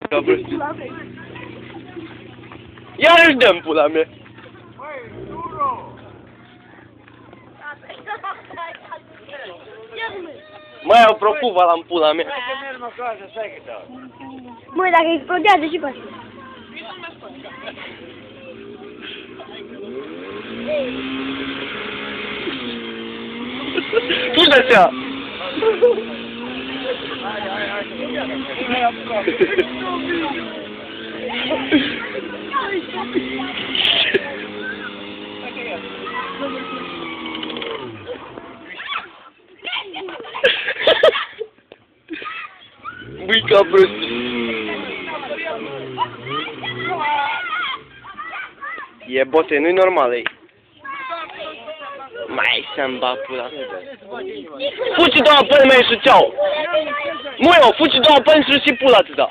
Ca prost. Iarăși dăm pula mea. Mai au procuva la pula mea. Măi, dacă explodează și pe asta. Tu dă seama. Băi, ca prost. E bote, nu-i normal, ei. Mai să-mi bag pula. Fugi doamna până mai și ceau. Muio, fugi doamna până și pula, tu da.